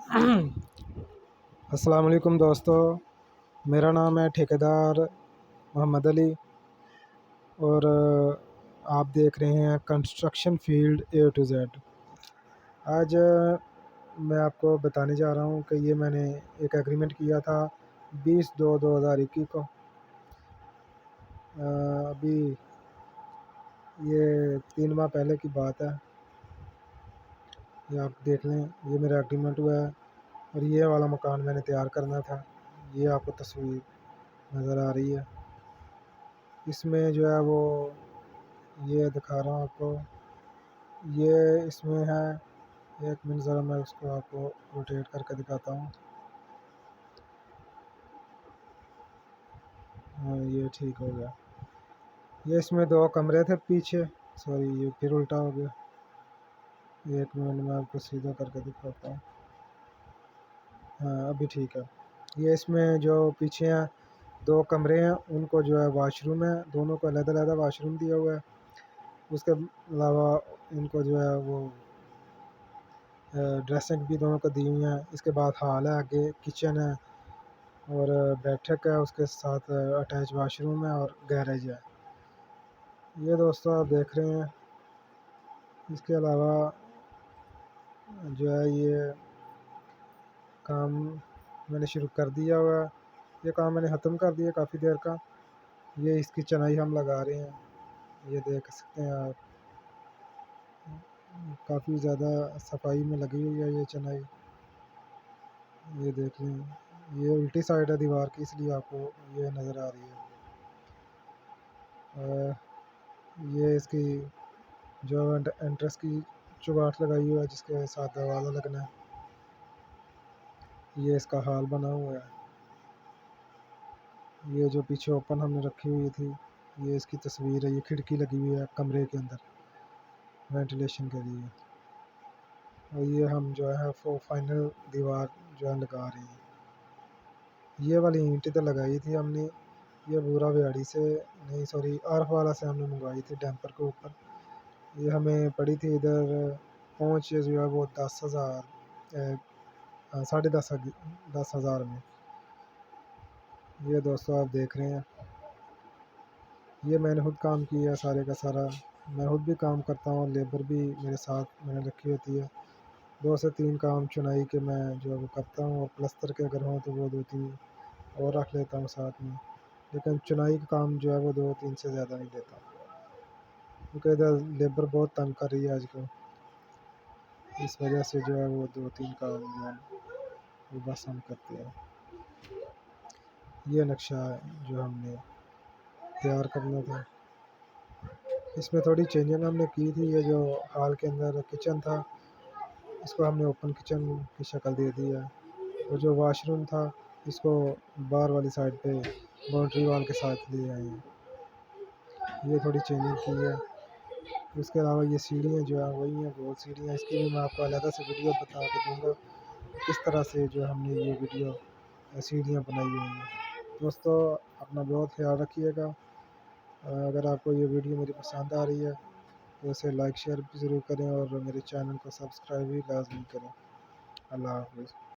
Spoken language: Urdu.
السلام علیکم دوستو، میرا نام ہے ٹھیکیدار محمد علی اور آپ دیکھ رہے ہیں construction field A to Z. آج میں آپ کو بتانے جا رہا ہوں کہ یہ میں نے ایک ایگریمنٹ کیا تھا 20/2/2021 کو۔ ابھی یہ 3 ماہ پہلے کی بات ہے، یہ آپ دیکھ لیں، یہ میرا ایگریمنٹ ہوا ہے اور یہ والا مکان میں نے تیار کرنا تھا۔ یہ آپ کو تصویر نظر آ رہی ہے، اس میں جو ہے وہ یہ دکھا رہا ہوں آپ کو، یہ اس میں ہے۔ ایک منٹ ذرا میں اس کو آپ کو روٹیٹ کر کے دکھاتا ہوں۔ ہاں، یہ ٹھیک ہو گیا۔ یہ اس میں 2 کمرے تھے پیچھے، سوری یہ پھر الٹا ہو گیا۔ ایک منٹ میں آپ کو سیدھا کر کے دکھاتا ہوں۔ ہاں ابھی ٹھیک ہے۔ یہ اس میں جو پیچھے ہیں 2 کمرے ہیں، ان کو جو ہے واش روم ہے، دونوں کو علیحدہ علیحدہ واش روم دیا ہوا ہے۔ اس کے علاوہ ان کو جو ہے وہ ڈریسنگ بھی دونوں کو دی ہوئی ہیں۔ اس کے بعد ہال ہے، آگے کچن ہے اور بیٹھک ہے، اس کے ساتھ اٹیچ واش روم ہے اور گیریج ہے۔ یہ دوستو آپ دیکھ رہے ہیں۔ اس کے علاوہ جو ہے یہ کام میں نے شروع کر دیا ہوا ہے، یہ کام میں نے ختم کر دیا کافی دیر کا۔ یہ اس کی چنائی ہم لگا رہے ہیں، یہ دیکھ سکتے ہیں آپ، کافی زیادہ صفائی میں لگی ہوئی ہے یہ چنائی۔ یہ دیکھ لیں، یہ الٹی سائڈ ہے دیوار کی، اس لیے آپ کو یہ نظر آ رہی ہے۔ یہ اس کی جو انٹرس کی چگاٹ لگائی ہوا ہے، جس کے ساتھ دروازہ لگنا ہے۔ یہ اس کا ہال بنا ہوا ہے۔ یہ جو پیچھے اوپن ہم نے رکھی ہوئی تھی، یہ اس کی تصویر ہے۔ یہ کھڑکی لگی ہوئی ہے کمرے کے اندر وینٹیلیشن کے لیے، اور یہ ہم جو ہے فائنل دیوار جو ہے لگا رہے ہیں۔ یہ والی اینٹ تو لگائی تھی ہم نے، یہ بورا ویاڑی سے نہیں، سوری آرف والا سے ہم نے منگوائی تھی ڈیمپر کے اوپر۔ یہ ہمیں پڑی تھی ادھر پہنچ جو ہے وہ 10,000 10,500 میں۔ یہ دوستو آپ دیکھ رہے ہیں، یہ میں نے خود کام کیا سارے کا سارا۔ میں خود بھی کام کرتا ہوں، لیبر بھی میرے ساتھ میں نے رکھی ہوتی ہے۔ 2 سے 3 کام چنائی کے میں جو ہے وہ کرتا ہوں، اور پلستر کے اگر ہوں تو وہ 2-3 اور رکھ لیتا ہوں ساتھ میں، لیکن چنائی کا کام جو ہے وہ 2-3 سے زیادہ نہیں لیتا، کیونکہ ادھر لیبر بہت تنگ کر رہی ہے آج کل، اس وجہ سے جو ہے وہ 2-3 کام جو ہے وہ بس ہم کرتے ہیں۔ یہ نقشہ ہے جو ہم نے تیار کرنا تھا، اس میں تھوڑی چینجنگ ہم نے کی تھی۔ یہ جو ہال کے اندر کچن تھا، اس کو ہم نے اوپن کچن کی شکل دے دی ہے، اور جو واش روم تھا اس کو باہر والی سائڈ پہ باؤنڈری وال کے ساتھ لے آئے ہیں، یہ تھوڑی چینجنگ کی ہے۔ اس کے علاوہ یہ سیڑھیاں جو ہیں وہی ہیں، بہت سیڑھیاں، اس کی بھی میں آپ کو علیحدہ سے ویڈیو بتا کے دوں گا کس طرح سے جو ہم نے یہ ویڈیو سیڑھیاں بنائی ہوئی ہیں۔ دوستو اپنا بہت خیال رکھیے گا۔ اگر آپ کو یہ ویڈیو میری پسند آ رہی ہے تو اسے لائک شیئر بھی ضرور کریں، اور میرے چینل کو سبسکرائب بھی لازمی کریں۔ اللہ حافظ۔